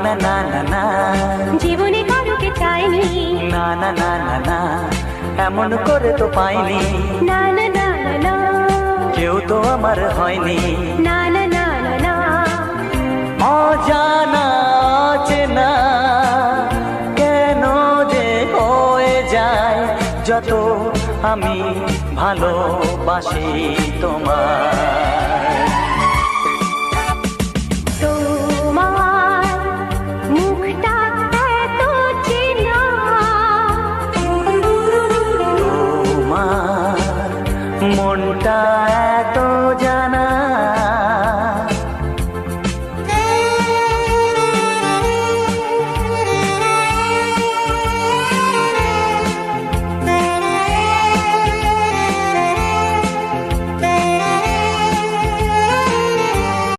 না না না না, জীবনে কারোকে চাইনি, না না না না না, এমন করে তো পাইনি, না না না না না, কেউ তো আমার হয়নি। না না না না না, অজানা অচেনা কেন যে হয়ে যায়, যত আমি ভালোবাসি তোমায়।